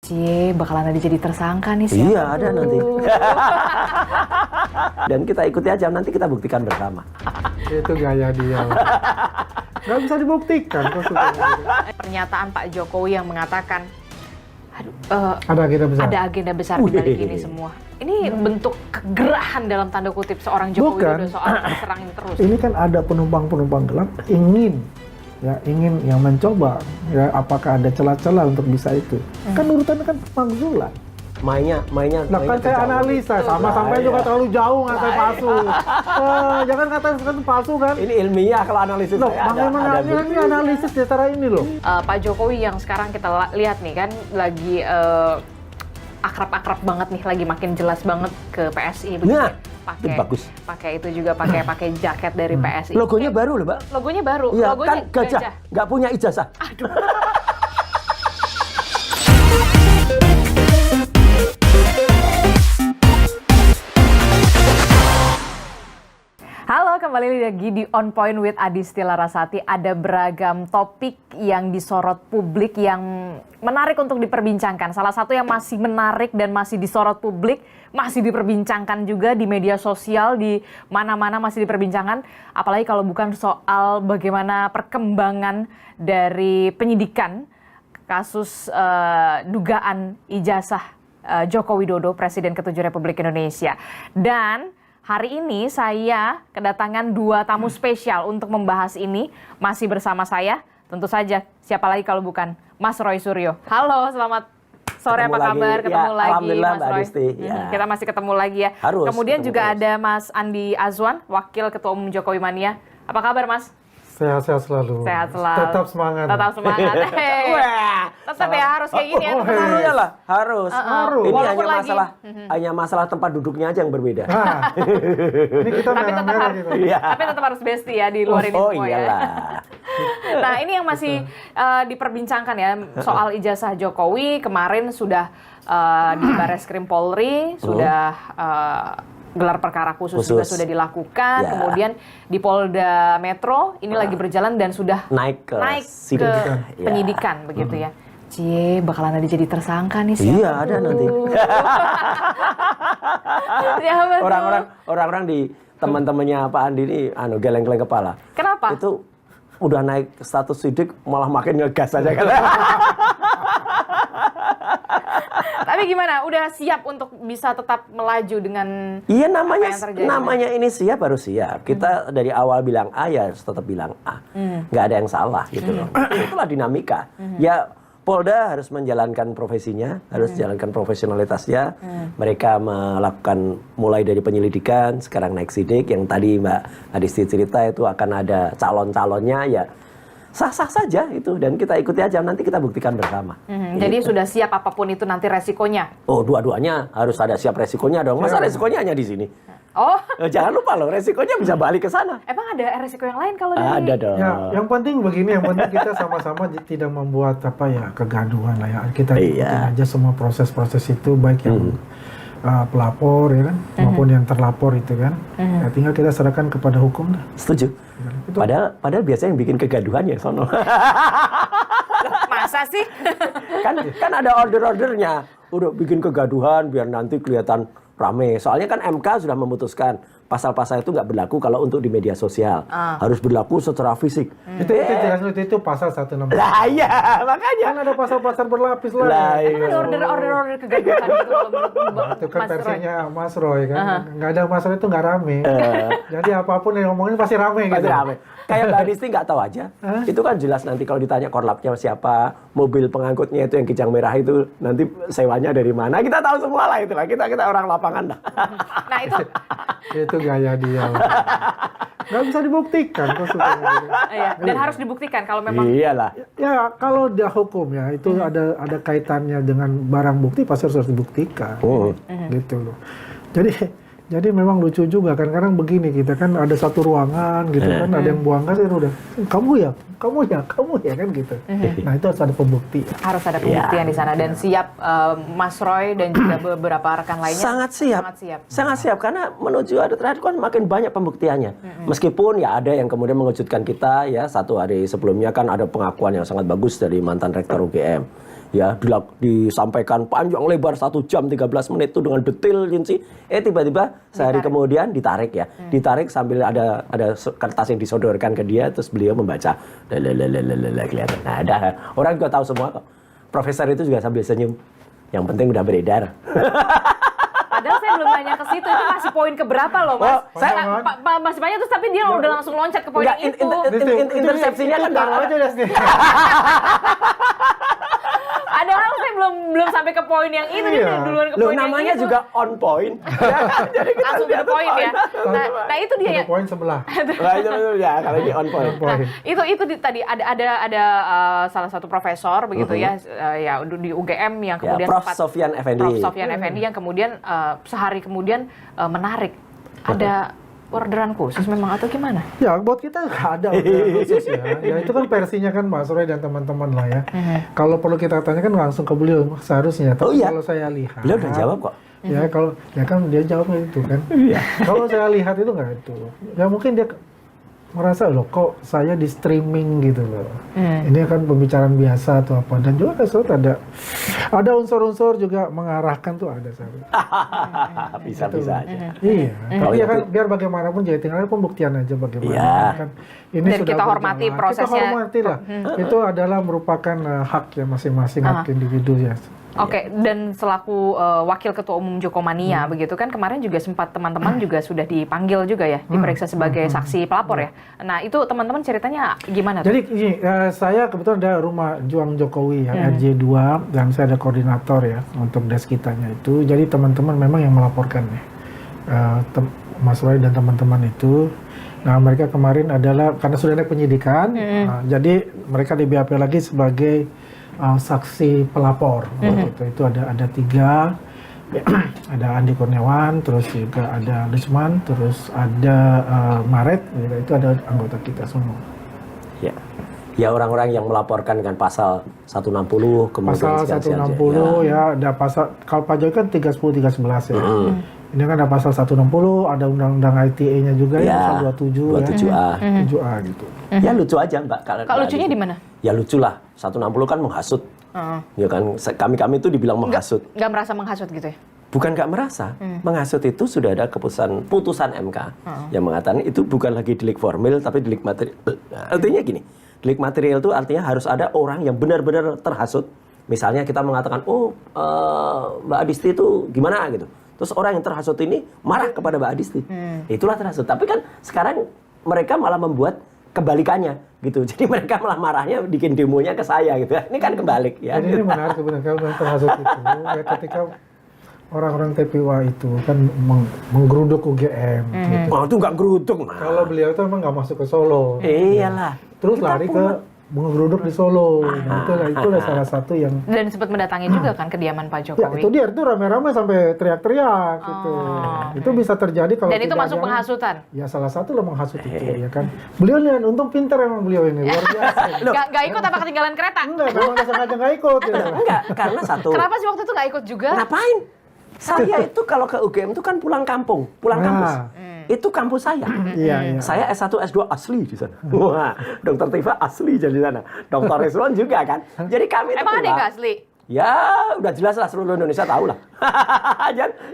Cie, bakalan ada jadi tersangka nih siapa? Iya, ada nanti. Dan kita ikuti aja, nanti kita buktikan bersama. Itu gaya dia. Nggak bisa dibuktikan. Pernyataan Pak Jokowi yang mengatakan, Ada agenda besar. di balik ini semua. Ini bentuk kegerahan dalam tanda kutip seorang Jokowi Bukan. Widodo soal serang ini terus. Ini kan ada penumpang-penumpang gelap ingin yang mencoba ya, apakah ada celah-celah untuk bisa itu. Kan urutannya kan pemakzulan. Mainnya Nah kan saya kejauhan. analisa sama sampai juga terlalu jauh ngatain palsu. Jangan ngatain itu palsu kan. Ini ilmiah kalau analisis Loh, saya bagaimana ada ini analisis di cara ini loh. Pak Jokowi yang sekarang kita lihat nih kan lagi akrab-akrab banget nih, lagi makin jelas banget ke PSI begitu. Nah, Pakai bagus. pakai itu juga pakai jaket dari PSI. Logonya baru loh, Mbak. Logonya baru. Iya, Logonya kan gajah, nggak punya ijazah. Halo, kembali lagi di On Point with Adisti Larasati. Ada beragam topik yang disorot publik yang menarik untuk diperbincangkan. Salah satu yang masih menarik dan masih disorot publik, masih diperbincangkan juga di media sosial, di mana-mana masih diperbincangkan. Apalagi kalau bukan soal bagaimana perkembangan dari penyidikan kasus dugaan ijazah Joko Widodo, Presiden ke-7 Republik Indonesia. Dan hari ini saya kedatangan dua tamu spesial untuk membahas ini. Masih bersama saya, tentu saja siapa lagi kalau bukan Mas Roy Suryo. Halo, selamat sore, Ketemu apa kabar? lagi. Ketemu Ya, lagi alhamdulillah, Mas Mbak Roy. Adisti. Ya. Kita masih ketemu lagi ya. Harus Kemudian ketemu juga terus. ada Mas Andi Azwan, Wakil Ketua Umum Jokowi Mania. Apa kabar Mas? Sehat-sehat selalu. Sehat selalu. Tetap semangat. Tetap semangat. Wah, Tetap ya, harus kayak gini ya. Oh, teman-teman. Harusnya lah, harus. Harus. Ini Walaupun hanya lagi- hanya masalah tempat duduknya aja yang berbeda. Nah, ini kita Tapi tetap merah-merah harus, gitu. Iya. tapi tetap harus bestie ya di luar ini Oh semua ya. iyalah. Nah, ini yang masih diperbincangkan ya soal ijazah Jokowi. Kemarin sudah di Barreskrim Polri sudah gelar perkara khusus juga Khusus. sudah dilakukan. Ya. Kemudian di Polda Metro ini lagi berjalan dan sudah Naik ke naik sidang. ke Ya. penyidikan begitu ya. Cie, bakalan ada jadi tersangka nih siapa? Iya, ada nanti. Siapa tuh? Orang-orang di teman-temannya Pak Andi ini geleng-geleng kepala. Kenapa? Itu udah naik status sidik malah makin ngegas aja kan. Tapi gimana? Udah siap untuk bisa tetap melaju dengan Iya apa yang terjadi? namanya ini siap harus siap. Kita dari awal bilang A ya harus tetap bilang A. Nggak ada yang salah gitu loh. Itulah dinamika. Ya Polda harus menjalankan profesinya, harus jalankan profesionalitasnya. Mereka melakukan mulai dari penyelidikan, sekarang naik sidik. Yang tadi Mbak Adisti cerita itu akan ada calon-calonnya ya. Sah-sah saja itu dan kita ikuti aja, nanti kita buktikan bersama. Jadi sudah siap apapun itu nanti resikonya. Oh, dua-duanya harus ada siap resikonya dong. Masa resikonya hanya di sini? Oh, Jangan lupa loh, resikonya bisa balik ke sana. emang ada resiko yang lain kalau dari Ada dong. Ya, yang penting begini, yang penting kita sama-sama tidak membuat kegaduhan lah ya. Kita ikutin Iya. aja semua proses-proses itu, baik yang pelapor ya kan, maupun yang terlapor itu kan. Ya, tinggal kita serahkan kepada hukum dah. Setuju. Padahal biasanya yang bikin kegaduhan ya sono. Masa sih? kan ada order-ordernya. Udah bikin kegaduhan biar nanti kelihatan rame. Soalnya kan MK sudah memutuskan pasal-pasal itu nggak berlaku kalau untuk di media sosial. Harus berlaku secara fisik. Itu jelas itu pasal 116. Lah iya, makanya. Kan ada pasal-pasal berlapis Lah, lah. Emang ada order Nah, kegaduhan gitu menurut itu kan Mas Roy? versinya Mas Roy kan. Nggak ada masalah itu nggak rame. Jadi apapun yang ngomongin pasti rame Pasti gitu. rame. Kayak Mbak Adisti nggak tahu aja. Itu kan jelas nanti kalau ditanya korlapnya siapa, mobil pengangkutnya itu yang kijang merah itu nanti sewanya dari mana, kita tahu semua lah itu lah. Kita orang lapangan dah. Nah itu, Itu gaya dia. Nggak bisa dibuktikan. Kok suka gitu. ya, dan harus dibuktikan kalau memang Iyalah. Ya kalau dia hukum ya itu ada kaitannya dengan barang bukti pasti harus dibuktikan. Gitu loh. Jadi memang lucu juga kan, kadang begini kita kan ada satu ruangan gitu kan, ada yang buang gas itu udah kamu ya kan gitu. Nah itu harus ada pembukti. harus ada pembuktian di sana dan siap Mas Roy dan juga beberapa rekan lainnya. Sangat siap. Sangat siap karena menuju ada terakhir kan makin banyak pembuktiannya. Meskipun ya ada yang kemudian mengejutkan kita ya, satu hari sebelumnya kan ada pengakuan yang sangat bagus dari mantan rektor UGM. ya disampaikan panjang lebar 1 jam 13 menit itu dengan detail rinci. Tiba-tiba sehari kemudian ditarik ya. Ditarik sambil ada kertas yang disodorkan ke dia, terus beliau membaca. Kelihatan. Nah, ada orang juga tahu semua kok. Profesor itu juga sambil senyum. Yang penting udah beredar. Padahal saya belum nanya ke situ, itu masih poin keberapa loh, Mas? Masih banyak terus, tapi dia udah langsung loncat ke poin yang itu. Intersepsinya kan taruh aja deh. Padahal saya belum sampai ke poin yang itu, dia duluan ke poin yang itu. Namanya juga on point. Jadi kita langsung ke poin ya. Nah, itu dia ya. Poin sebelah. Nah, itu ya kalau di on point. Nah, itu tadi ada salah satu profesor begitu ya di UGM yang kemudian Prof. Sofyan Effendi yang kemudian sehari kemudian menarik. Ada orderan khusus memang atau gimana? Ya, buat kita nggak ada orderan khusus ya. Ya itu kan versinya kan Mas Roy dan teman-teman lah ya. Kalau perlu kita tanyakan langsung ke beliau seharusnya. Tapi kalau saya lihat, beliau udah jawab kok. Ya kalau ya kan dia jawabnya itu kan. Kalau saya lihat itu nggak itu. Ya mungkin dia merasa loh kok saya di streaming gitu loh. Ini kan pembicaraan biasa atau apa, dan juga ada unsur-unsur juga mengarahkan tuh ada Bisa aja. Iya. Tapi ya kan biar bagaimanapun jadi tinggal pembuktian aja bagaimana. Iya. Kan ini Dan sudah kita hormati berjalan. prosesnya. Kita hormati lah. Itu adalah merupakan hak ya masing-masing hak individu ya. Oke, dan selaku Wakil Ketua Umum Jokomania begitu kan kemarin juga sempat teman-teman juga sudah dipanggil juga ya, diperiksa sebagai saksi pelapor ya. Nah, itu teman-teman ceritanya gimana tuh? Jadi ini, saya kebetulan ada Rumah Juang Jokowi ya, RJ2, dan saya ada koordinator ya untuk desk kitanya itu. Jadi teman-teman memang yang melaporkan ya. Mas Roy dan teman-teman itu. Nah, mereka kemarin adalah karena sudah naik penyidikan, jadi mereka di BAP lagi sebagai saksi pelapor. Itu ada 3, ada Andi Kurniawan, terus juga ada Lisman, terus ada Maret, itu ada anggota kita semua. Ya orang-orang yang melaporkan dengan pasal 160 kemudian pasal 160 ya, ada pasal kalau Pak Jokowi kan 310 311 ya. Ini kan ada pasal 160, ada undang-undang ITE-nya juga ya, pasal 27A. 7A gitu. Ya lucu aja Mbak. Kalau lucunya di mana? Ya lucu lah. 160 kan menghasut. Ya kan, kami itu dibilang menghasut. Nggak merasa menghasut gitu ya? Bukan nggak merasa. Menghasut itu sudah ada putusan MK yang mengatakan itu bukan lagi delik formil tapi delik material. Artinya gini, delik material itu artinya harus ada orang yang benar-benar terhasut. Misalnya kita mengatakan, Mbak Adisti itu gimana gitu. Terus orang yang terhasut ini marah kepada Mbak Adisti. Itulah terhasut. Tapi kan sekarang mereka malah membuat kebalikannya gitu. Jadi mereka malah marahnya bikin demonya ke saya gitu. Ini kan kebalik ya. Jadi ini menarik sebenarnya kalau terhasut itu ya, ketika orang-orang TPWA itu kan menggeruduk UGM gitu. Oh, itu nggak geruduk mah. Kalau beliau itu emang nggak masuk ke Solo. Iyalah. Terus lari ke menggeruduk di Solo. Nah, itulah salah satu yang. Dan sempat mendatangi juga kan kediaman Pak Ya Jokowi. itu dia, itu rame-rame sampai teriak-teriak gitu. Itu bisa terjadi kalau Dan itu masuk penghasutan? Ya salah satu lah menghasut itu ya kan. Beliau nih untung pintar emang beliau ini, luar biasa. Nggak ikut apa ketinggalan kereta? Enggak, memang nggak sengaja nggak ikut. Ya. Enggak, karena satu. Kenapa sih waktu itu nggak ikut juga? Ngapain? Saya itu kalau ke UGM itu kan pulang kampung, pulang kampus. Itu kampus saya. Iya. Saya S1, S2 asli di sana. Wah, Dokter Tifa asli jadi sana. Dokter Rizwan juga kan. Jadi kami itu Emang ada yang nggak asli? Ya, udah jelas lah seluruh Indonesia tahu lah.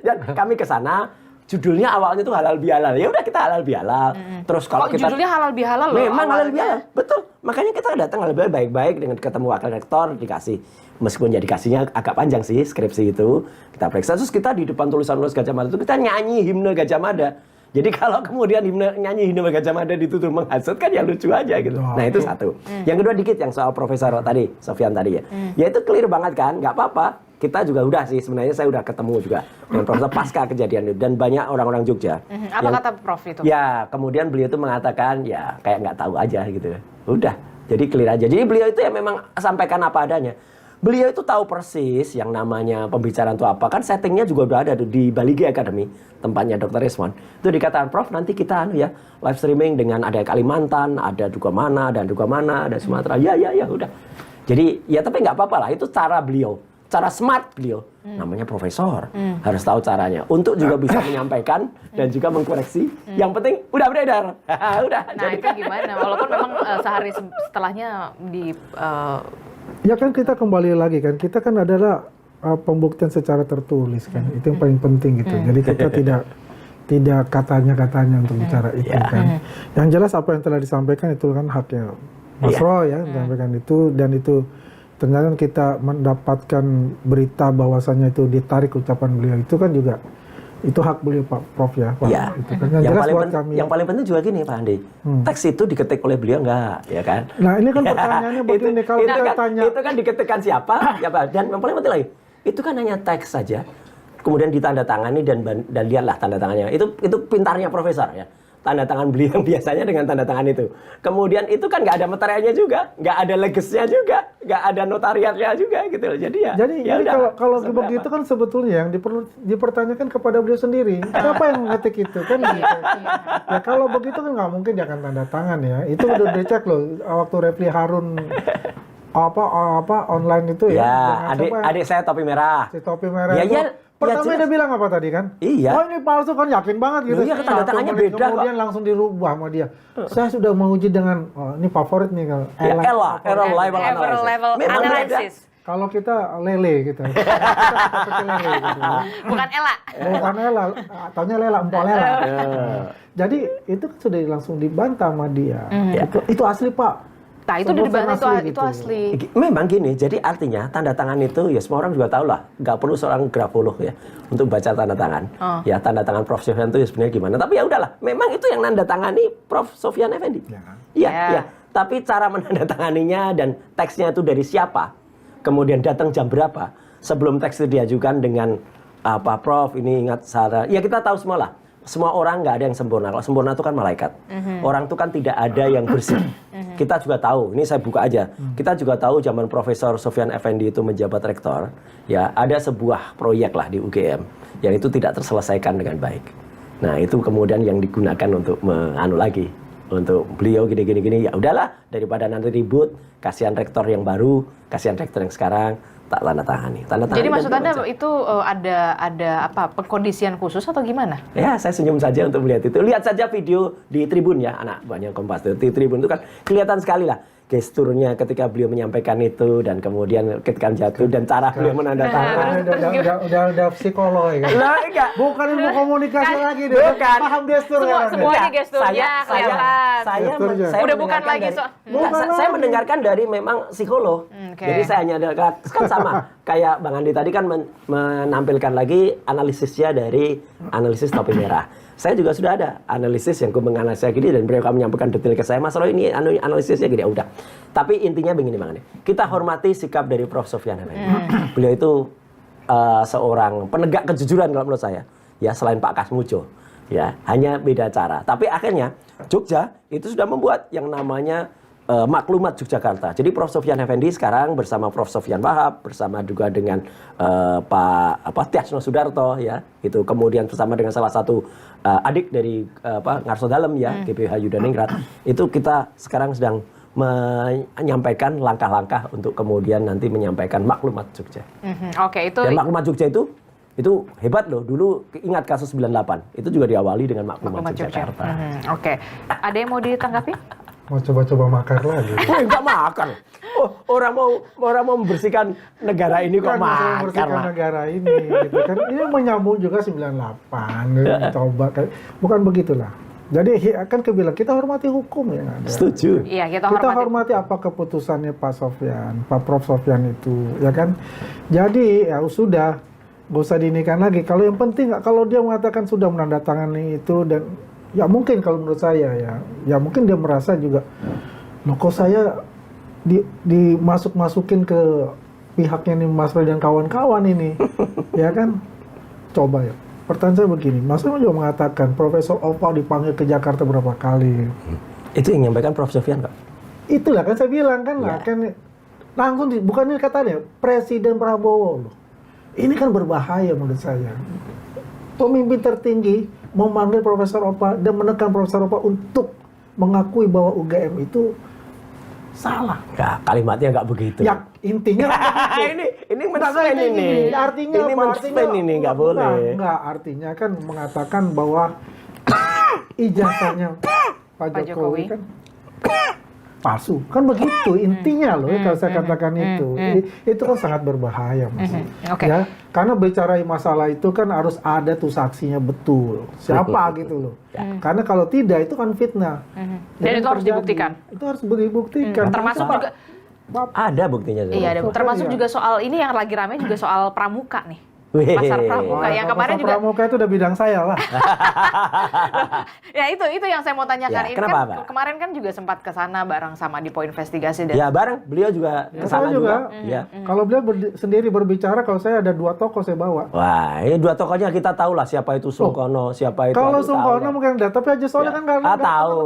Dan kami ke sana, judulnya awalnya itu halal bihalal. Ya udah kita halal bihalal. Terus kalau kita judulnya halal bihalal loh. memang halal awalnya. bihalal, betul. Makanya kita datang halal bihalal baik-baik dengan ketemu wakil rektor dikasih. Meskipun ya dikasihnya agak panjang sih skripsi itu. Kita periksa terus kita di depan tulisan-tulis Gajah Mada itu kita nyanyi himne Gajah Mada. Jadi kalau kemudian nyanyi himne Gajah Mada ditutur menghasut kan ya lucu aja gitu. Nah itu satu. Yang kedua dikit yang soal Profesor tadi, Sofyan tadi ya. Ya itu clear banget kan, nggak apa-apa. Kita juga udah sih, sebenarnya saya udah ketemu juga dengan Profesor pasca kejadian itu. Dan banyak orang-orang Jogja. Apa kata Prof itu? Ya kemudian beliau itu mengatakan ya kayak nggak tahu aja gitu. Udah, jadi clear aja. Jadi beliau itu ya memang sampaikan apa adanya. Beliau itu tahu persis yang namanya pembicaraan itu apa. Kan settingnya juga udah ada tuh di Bali G Academy, tempatnya Dr. Rizwan. Itu dikatakan, Prof nanti kita live streaming dengan ada Kalimantan, ada juga mana, dan juga mana, ada Sumatera. Ya udah. Jadi ya tapi nggak apa-apa lah, itu cara beliau. Cara smart beliau. Namanya profesor. Harus tahu caranya. Untuk juga bisa menyampaikan dan juga mengkoreksi. Yang penting udah beredar. Udah. Nah itu gimana? Walaupun memang sehari setelahnya Ya kan kita kembali lagi kan, kita kan adalah pembuktian secara tertulis kan, itu yang paling penting gitu. Jadi kita tidak katanya untuk bicara itu kan. Yang jelas apa yang telah disampaikan itu kan haknya Mas Roy ya, disampaikan itu, dan itu ternyata kita mendapatkan berita bahwasannya itu ditarik ucapan beliau, itu kan juga itu hak beliau Pak Prof ya. Pak. Ya. Itu kan yang jelas buat kami. Yang paling penting juga gini Pak Andi, teks itu diketik oleh beliau enggak, ya kan? Nah ini kan pertanyaannya begini, kalau kita tanya itu kan diketikkan siapa, dan yang paling penting lagi, itu kan hanya teks saja, kemudian ditandatangani dan lihatlah tanda tangannya. Itu pintarnya profesor ya. Tanda tangan beliau biasanya dengan tanda tangan itu. Kemudian itu kan nggak ada meterainya juga, nggak ada legesnya juga, nggak ada notariatnya juga gitu loh. Jadi kalau begitu kan sebetulnya yang dipertanyakan kepada beliau sendiri. Siapa yang ngetik itu kan gitu. Ya kalau begitu kan nggak mungkin dia akan tanda tangan ya. Itu udah dicek loh waktu Refli Harun apa online itu ya. Adik saya topi merah. Si topi merah. Ya, pertama dia bilang apa tadi kan? Iya. Oh ini palsu kan, yakin banget gitu. Iya, tanda tangannya beda kok. Kemudian langsung dirubah sama dia. Saya sudah menguji dengan ini favorit nih kalau error level analysis. Kalau kita lele gitu. Kita pakai lele gitu. Bukan Ella. Bukan Ella, taunya Lela, empok Lela. Jadi itu kan sudah langsung dibantah sama dia. Itu asli Pak. Nah itu udah dibantah, itu asli. Memang gini, jadi artinya tanda tangan itu ya semua orang juga tahu lah, nggak perlu seorang grafolog ya untuk baca tanda tangan. Ya tanda tangan Prof. Sofyan itu ya sebenarnya gimana? Tapi ya udahlah, memang itu yang nanda tangani Prof. Sofyan Effendi. Iya. Tapi cara menandatanganinya dan teksnya itu dari siapa, kemudian datang jam berapa, sebelum teks itu diajukan dengan apa Prof ini ingat salah. Ya kita tahu semua lah. Semua orang nggak ada yang sempurna. Kalau sempurna itu kan malaikat. Orang itu kan tidak ada yang bersih. Kita juga tahu, ini saya buka aja. Kita juga tahu zaman Profesor Sofyan Effendi itu menjabat rektor, ya ada sebuah proyek lah di UGM yang itu tidak terselesaikan dengan baik. Nah itu kemudian yang digunakan untuk lagi, untuk beliau gini. Ya udahlah, daripada nanti ribut, kasihan rektor yang baru, kasihan rektor yang sekarang. Tak tanda tangani. Jadi maksud Anda itu ada apa pengkondisian khusus atau gimana? Ya, saya senyum saja untuk melihat itu. Lihat saja video di Tribun ya, anak banyak Kompas. Di Tribun itu kan kelihatan sekali lah gesturnya ketika beliau menyampaikan itu dan kemudian ketika jatuh dan cara beliau menandatangani. Udah psikolog ya kan? Lah, enggak. Bukan ilmu komunikasi lagi deh. Bukan. Paham gestur kan? Semuanya gesturnya kelihatan. Saya udah bukan lagi saya mendengarkan dari memang psikolog. Jadi saya hanya kan sama kayak Bang Andi tadi kan menampilkan lagi analisisnya dari analisis topi merah. Saya juga sudah ada analisis yang menganalisis gini dan beliau menyampaikan detail ke saya. Mas Roy ini analisisnya gini, ya udah. Tapi intinya begini Bang Andi. Kita hormati sikap dari Prof. Sofyan Effendi. Beliau itu seorang penegak kejujuran kalau menurut saya. Ya selain Pak Kasmujo. Ya, hanya beda cara. Tapi akhirnya Jogja itu sudah membuat yang namanya Maklumat Yogyakarta. Jadi Prof. Sofyan Effendi sekarang bersama Prof. Sofyan Wahab, bersama juga dengan Pak Tiasno Sudarto ya, itu kemudian bersama dengan salah satu adik dari Ngarso Dalem ya, GPH Yudaningrat. Itu kita sekarang sedang menyampaikan langkah-langkah untuk kemudian nanti menyampaikan Maklumat Jogja. Oke, itu. Dan Maklumat Jogja itu hebat loh. Dulu ingat kasus 98, itu juga diawali dengan Maklumat Yogyakarta. Oke. Ada yang mau ditanggapi? Mau coba-coba makar lagi. Enggak makar. Orang mau membersihkan negara ini kok makar membersihkan lah. negara ini gitu kan. Ini menyambung juga 98 coba kan. Bukan begitulah. Jadi kan kebilang kita hormati hukum ya. Setuju. Iya, kita hormati apa keputusannya Pak Sofyan, Pak Prof. Sofyan itu, ya kan. Jadi ya sudah, nggak usah diinikan lagi. Kalau yang penting kalau dia mengatakan sudah menandatangani itu dan ya mungkin kalau menurut saya ya mungkin dia merasa juga loh kok saya dimasuk-masukin ke pihaknya nih Mas Roy dan kawan-kawan ini ya kan. Coba ya, pertanyaan saya begini, Mas Roy juga mengatakan Profesor Opa dipanggil ke Jakarta berapa kali. Itu yang menyampaikan Prof. Sofyan kok. Itulah kan saya bilang kan lah kan langsung bukan ini katanya Presiden Prabowo loh. Ini kan berbahaya menurut saya. Pemimpin tertinggi memanggil Profesor Opa dan menekan Profesor Opa untuk mengakui bahwa UGM itu salah. Ya, kalimatnya nggak begitu. Ya, intinya ini men-spin ini. Artinya ini apa? Men-spin ini nggak boleh. Enggak, artinya kan mengatakan bahwa ijazahnya Pak Jokowi kan palsu. Kan begitu intinya loh kalau saya katakan itu. Itu kan sangat berbahaya, Mas. Oke. Ya, karena bicara masalah itu kan harus ada tuh saksinya betul. Siapa gitu loh. Karena kalau tidak itu kan fitnah. Dan itu harus dibuktikan. Itu harus dibuktikan. Termasuk juga Ada buktinya. iya, ada. Termasuk juga soal ini yang lagi ramai juga soal pramuka nih. Pasar pramuka yang kemarin juga pramuka itu udah bidang saya lah. ya itu yang saya mau tanyakan. Ya, Ini kenapa, kan Pak? kemarin kan juga sempat ke sana bareng sama Dipo Investigasi dan Ya bareng, beliau juga kesana Saya juga. Ya. Kalau beliau sendiri berbicara, kalau saya ada 2 tokoh saya bawa. Wah, ini 2 tokohnya kita tahu lah siapa itu Sungkono, siapa itu. Kalau aku tahu Sungkono lah. mungkin enggak, tapi Haji Soleh kan enggak. Tahu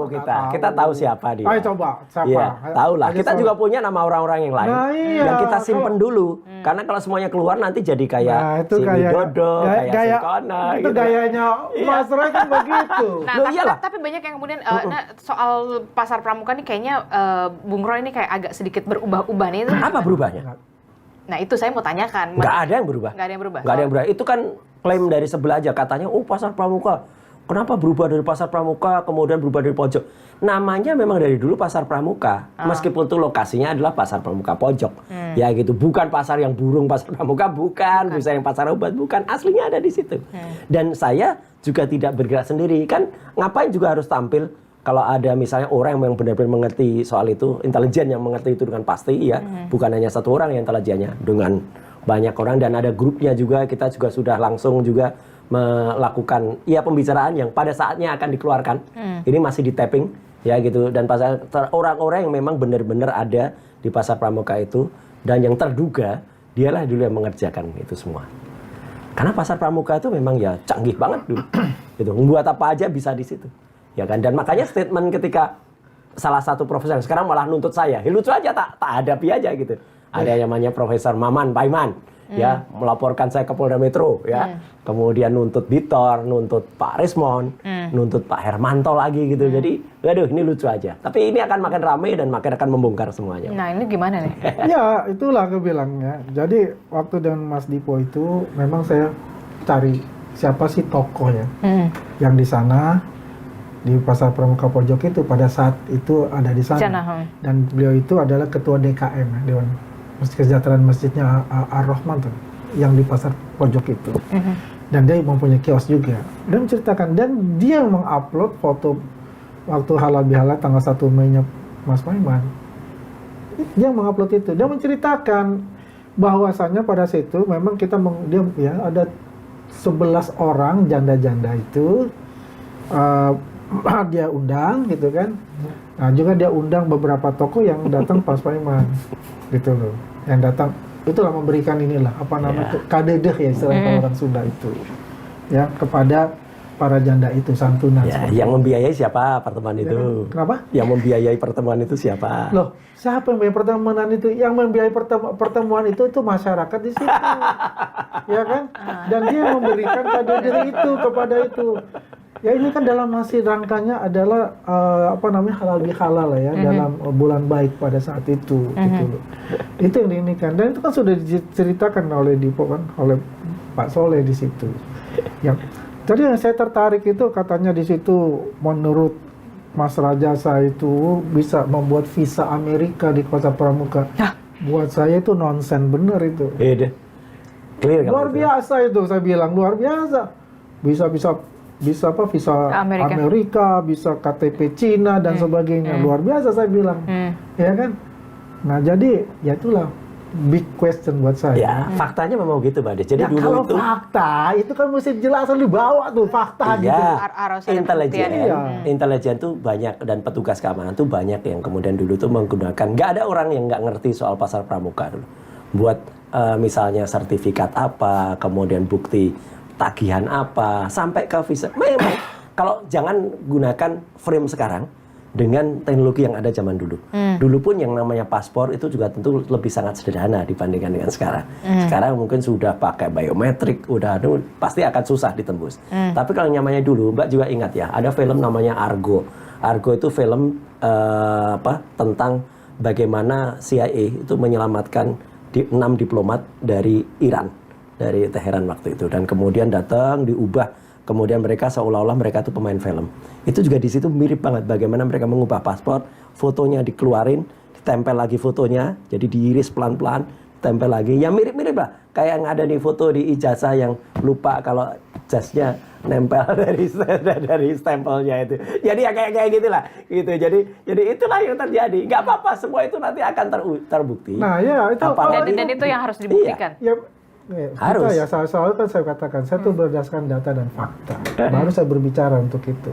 kita tahu siapa dia. Ayo coba, siapa? Iya, tahu lah. Haji Kita Soleh. juga punya nama orang-orang yang lain. Nah, iya. Yang kita simpen dulu. Karena kalau semuanya keluar nanti jadi kayak Nah, itu si kayak Widodo, kayak Sungkono itu gitu. gayanya Mas Roy kan begitu. Nah, Loh, iyalah. tapi banyak yang kemudian nah, soal pasar pramuka nih kayaknya Bung Roy ini kayak agak sedikit berubah-ubah nih. Itu Apa berubahnya? Nah, itu saya mau tanyakan. Nggak ada yang berubah. Nggak ada yang berubah. Nggak ada yang berubah. Itu kan klaim dari sebelah aja katanya, oh pasar pramuka. Kenapa berubah dari pasar pramuka kemudian berubah dari pojok? Namanya memang dari dulu pasar pramuka. Meskipun tuh lokasinya adalah pasar pramuka pojok. Ya gitu, bukan pasar yang burung pasar pramuka, bukan. Bisa yang pasar obat, bukan. Aslinya ada di situ. Dan saya juga tidak bergerak sendiri. Kan ngapain juga harus tampil kalau ada misalnya orang yang benar-benar mengerti soal itu, intelijen yang mengerti itu dengan pasti ya. Bukan hanya satu orang yang intelijennya, dengan banyak orang dan ada grupnya juga. Kita juga sudah langsung juga melakukan ya pembicaraan yang pada saatnya akan dikeluarkan. Ini masih di tapping ya gitu, dan pasar orang-orang yang memang benar-benar ada di pasar pramuka itu dan yang terduga dialah dulu yang mengerjakan itu semua. Karena pasar pramuka itu memang ya canggih banget dulu. Gitu, membuat apa aja bisa di situ. Ya kan, dan makanya statement ketika salah satu profesor sekarang malah nuntut saya, lucu aja tak hadapi aja gitu. Ada yang namanya Profesor Maman Paiman. Ya, melaporkan saya ke Polda Metro ya. Kemudian nuntut Bitor, nuntut Pak Rismon, nuntut Pak Hermanto lagi gitu. Jadi, aduh ini lucu aja. Tapi ini akan makin ramai dan makin akan membongkar semuanya. Nah, ini gimana nih? Ya, itulah aku bilangnya. Jadi, waktu dengan Mas Dipo itu memang saya cari siapa sih tokoh ya yang di sana di pasar pramuka pojok itu pada saat itu ada di sana. Dan beliau itu adalah ketua DKM ya, Dewan Kesejahteraan Masjidnya Ar-Rahman tuh, yang di pasar pojok itu. Dan dia mempunyai kios juga. Dia menceritakan, dan dia mengupload foto waktu halal bihalal tanggal 1 Mei-nya Mas Maiman. Dia mengupload itu. Dia menceritakan bahwasannya pada situ memang dia ya ada 11 orang janda-janda itu dia undang gitu kan. Nah, juga dia undang beberapa tokoh yang datang pas Maiman gitu loh. Yang datang itulah memberikan inilah apa namanya kadedeh ya istilah orang Sunda itu. Ya, kepada para janda itu santunan. Ya, yang membiayai siapa pertemuan ya, itu? kan? Kenapa? Yang membiayai pertemuan itu siapa? Loh, siapa yang membiayai pertemuan itu? Yang membiayai pertemuan itu masyarakat di situ. Ya kan? Dan dia memberikan kadedeh itu kepada itu. Ya ini kan dalam masih rangkanya adalah apa namanya halal bihalal ya dalam bulan baik pada saat itu gitu loh. Itu yang diinikan, dan itu kan sudah diceritakan oleh Dipo kan, oleh Pak Soleh di situ. Ya. Jadi yang saya tertarik itu katanya di situ menurut Mas Rajasa itu bisa membuat visa Amerika di Kota Pramuka. Buat saya itu nonsen bener itu. Clear Luar biasa itu saya bilang, luar biasa. Bisa apa visa Amerika, bisa KTP Cina dan sebagainya. Luar biasa saya bilang. Ya kan? Nah, jadi ya itulah big question buat saya. Ya, faktanya memang gitu, Mbak Ade. Jadi ya, dulu kalau itu fakta itu kan mesti jelas dibawa tuh fakta gitu. Intelijen tuh banyak, dan petugas keamanan tuh banyak yang kemudian dulu tuh menggunakan. Nggak ada orang yang nggak ngerti soal pasar pramuka dulu. Buat misalnya sertifikat apa, kemudian bukti tagihan apa, sampai ke visa. Memang kalau jangan gunakan frame sekarang dengan teknologi yang ada zaman dulu. Dulu pun yang namanya paspor itu juga tentu lebih sangat sederhana dibandingkan dengan sekarang. Sekarang mungkin sudah pakai biometrik, pasti akan susah ditembus. Tapi kalau namanya dulu, Mbak juga ingat ya, ada film namanya Argo. Argo itu film tentang bagaimana CIA itu menyelamatkan 6 diplomat dari Iran, dari Teheran waktu itu, dan kemudian datang diubah Kemudian mereka seolah-olah mereka itu pemain film. Itu juga di situ mirip banget bagaimana mereka mengubah paspor, fotonya dikeluarin, ditempel lagi fotonya, jadi diiris pelan-pelan, tempel lagi. Yang mirip-mirip lah, kayak yang ada nih foto di ijazah yang lupa kalau jasnya nempel dari stempelnya itu. Jadi ya kayak gitulah, gitu. Jadi itulah yang terjadi. Nggak apa-apa, semua itu nanti akan terbukti. Nah ya itu Dan itu yang harus dibuktikan. Ya, Harus. kita ya selalu kan saya katakan saya tuh berdasarkan data dan fakta. Baru saya berbicara untuk itu.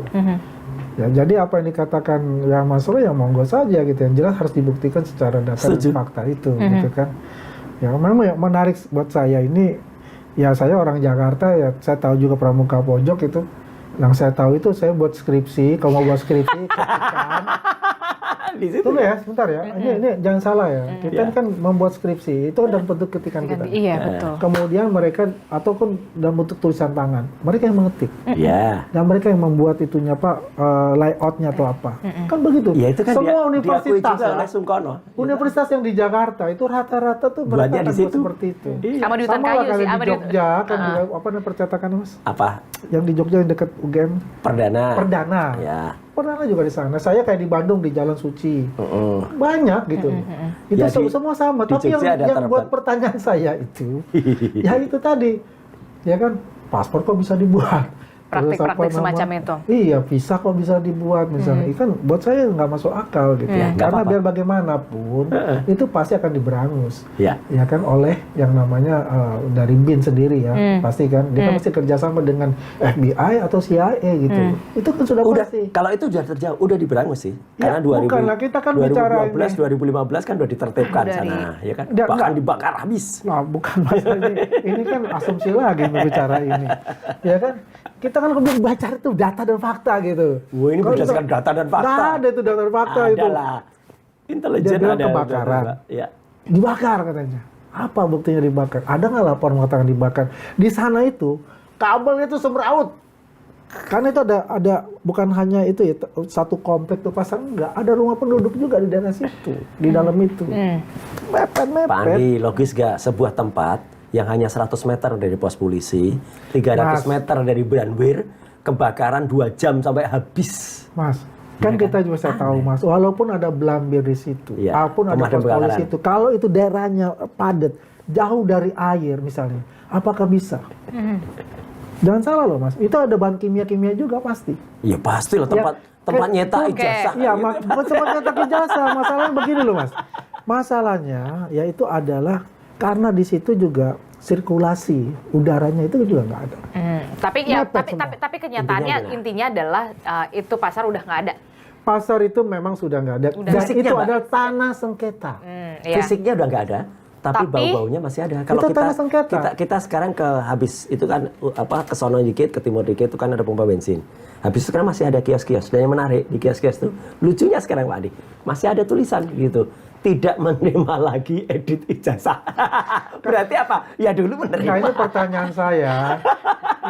Ya, jadi apa yang dikatakan ya Mas Roy ya monggo saja gitu. Yang jelas harus dibuktikan secara data dan fakta itu, gitu kan. Ya memang yang menarik buat saya ini, ya saya orang Jakarta ya, saya tahu juga Pramuka Pojok itu. Yang saya tahu itu saya buat skripsi, kalau mau buat skripsi, ketikan. Di situ Tunggu ya, sebentar ya. Ini jangan salah ya. Kita kan membuat skripsi itu dalam bentuk ketikan kita. Iya, betul. Kemudian mereka ataupun dalam bentuk tulisan tangan, mereka yang mengetik. ya. Dan mereka yang membuat itunya Pak, layoutnya atau apa. Kan begitu. Ya itu kan semua diakui universitas juga ya, oleh Sungkono. universitas yang di Jakarta itu rata-rata tuh Buatnya mereka di akan buat situ. seperti itu. Sama di hutan Sama kayu lah sih, kayak sama di di Jogja kan juga, apa namanya percetakan Mas? Apa? Yang di Jogja yang dekat UGM Perdana. Perdana. Ya. Perdana juga di sana. Saya kayak di Bandung di Jalan Suci. Banyak gitu. Itu Ya, semua sama. di Tapi Jogja ada yang buat pertanyaan saya itu, ya itu tadi, ya kan paspor kok bisa dibuat. Praktik-praktik semacam itu. Iya, visa kok bisa dibuat misalnya. Itu kan buat saya nggak masuk akal gitu. Ya, nggak Karena apa-apa. biar bagaimanapun itu pasti akan diberangus. Ya. Ya kan oleh yang namanya dari BIN sendiri ya. Pasti kan dia kan mesti kerjasama dengan FBI atau CIA gitu. Itu kan sudah Udah, pasti. kalau itu sudah terjauh, udah diberangus sih. Ya, Karena bukanlah, kita kan bicara 2012, 2015 kan udah ditertibkan Dari- sana, ya kan? Ya, Bahkan enggak. dibakar habis. Nah, bukan masalah ini kan asumsi lagi berbicara ini. Ya kan? Kita kan kemudian baca itu data dan fakta gitu. Wah, ini Kalau berdasarkan kita- data dan fakta. Nggak ada itu data dan fakta itu. Adalah. Intelijen Dia bilang ada. kebakaran. Ya. Dibakar katanya. Apa buktinya dibakar? Ada nggak laporan mengatakan dibakar? Di sana itu kabelnya itu semraut. Karena itu ada bukan hanya itu ya satu komplek tuh pasang, enggak ada rumah penduduk juga di daerah situ, di dalam itu. Pak Mepet. Andi, logis gak sebuah tempat yang hanya 100 meter dari pos polisi, 300 Mas. meter dari Branwir, kebakaran 2 jam sampai habis. Mas, kan kita juga saya tahu Mas, walaupun ada Blambir di situ, Iya, walaupun ada pemadam pos polisi kebakaran. itu, kalau itu daerahnya padat, jauh dari air misalnya, apakah bisa? Jangan salah loh Mas, itu ada bahan kimia-kimia juga pasti. Ya pasti lah tempat tempat kayak- nyetak Oke. ijazah. Iya, gitu. bukan seperti kata ijazah. Masalahnya begini loh Mas, masalahnya yaitu adalah karena di situ juga sirkulasi udaranya itu juga nggak ada. Tapi ya, Mepet semua. tapi kenyataannya intinya adalah itu pasar udah nggak ada. Pasar itu memang sudah nggak ada. Udah. Dan Fisiknya, itu Mbak. adalah tanah sengketa. Iya. Fisiknya udah nggak ada, tapi Tapi- bau-baunya masih ada. Kalau Itu tanah sengketa. kita sekarang ke habis itu kan ke sono dikit, ke timur dikit itu kan ada pompa bensin. Habis itu sekarang masih ada kios-kios. Dan yang menarik di kios-kios itu lucunya sekarang Pak Adi, masih ada tulisan gitu. Tidak menerima lagi edit ijazah. Berarti apa? Ya dulu Nah menerima. ini pertanyaan saya,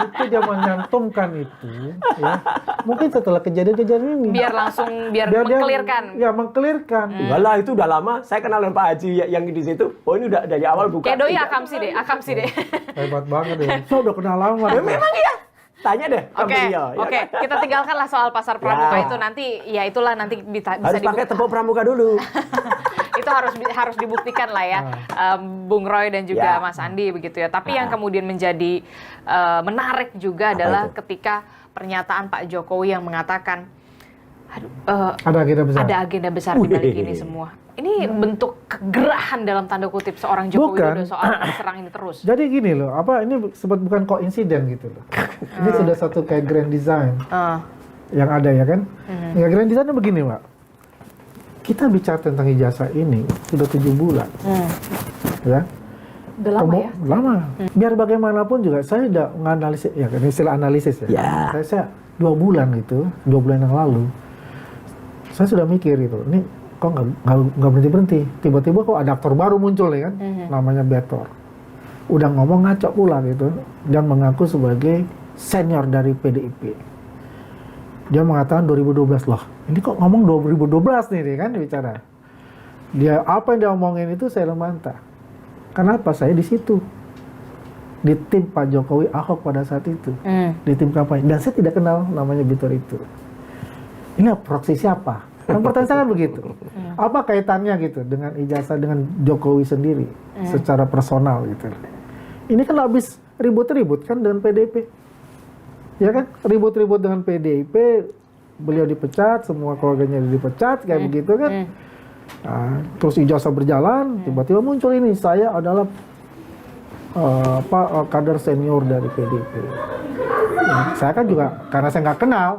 itu dia menyantumkan itu, ya. Mungkin setelah kejadian-kejadian ini. Biar langsung biar dia- mengkelirkan. Ya mengkelirkan. Enggak lah, itu udah lama. Saya kenal dengan Pak Haji yang di situ. Oh ini udah dari awal buka. Kayak doi Iya. akam sih deh. Hebat banget ya. So udah kenal lama. Ya, memang iya. Tanya deh ke Oke, beliau. ya oke. kan? Kita tinggalkanlah soal pasar pramuka Ya. itu nanti. Ya itulah nanti bisa Harus pakai tepuk pramuka dulu. itu harus dibuktikan lah ya, Bung Roy dan juga Ya. Mas Andi begitu ya. Tapi yang kemudian menjadi menarik juga Apa adalah itu? ketika pernyataan Pak Jokowi yang mengatakan, aduh, Ada agenda besar. ada agenda besar di balik Wih. ini semua. Ini bentuk kegerahan dalam tanda kutip seorang Joko Bukan. Widodo soal diserang ini terus. Jadi gini loh, ini sebut bukan koinsiden gitu loh. Ini sudah satu kayak grand design yang ada ya kan. Ya grand designnya begini Pak. Kita bicara tentang ijazah ini sudah 7 bulan. Ya. Udah lama ya? Lama. Biar bagaimanapun juga saya udah menganalisis, ya kan istilah analisis ya. Ya. Saya 2 bulan gitu, 2 bulan yang lalu. Saya sudah mikir gitu, ini kok nggak berhenti. Tiba-tiba kok ada aktor baru muncul ya kan, namanya Betor. Udah ngomong ngaco pula gitu, dan mengaku sebagai senior dari PDIP. Dia mengatakan 2012 loh. Ini kok ngomong 2012 nih dia kan bicara. Dia apa yang dia omongin itu saya lemantah. Kenapa? Saya di situ. di tim Pak Jokowi Ahok pada saat itu, di tim kampanye. Dan saya tidak kenal namanya Victor itu. Ini proksi siapa? Yang pertanyaan saya kan begitu. Apa kaitannya gitu dengan ijazah dengan Jokowi sendiri secara personal gitu. Ini kan habis ribut-ribut kan dengan PDIP. Ya kan? Ribut-ribut dengan PDIP, beliau dipecat, semua keluarganya dipecat kayak begitu kan. Nah, terus ijazah berjalan, tiba-tiba muncul ini, saya adalah kader senior dari PDIP. Nah, saya kan juga, karena saya nggak kenal,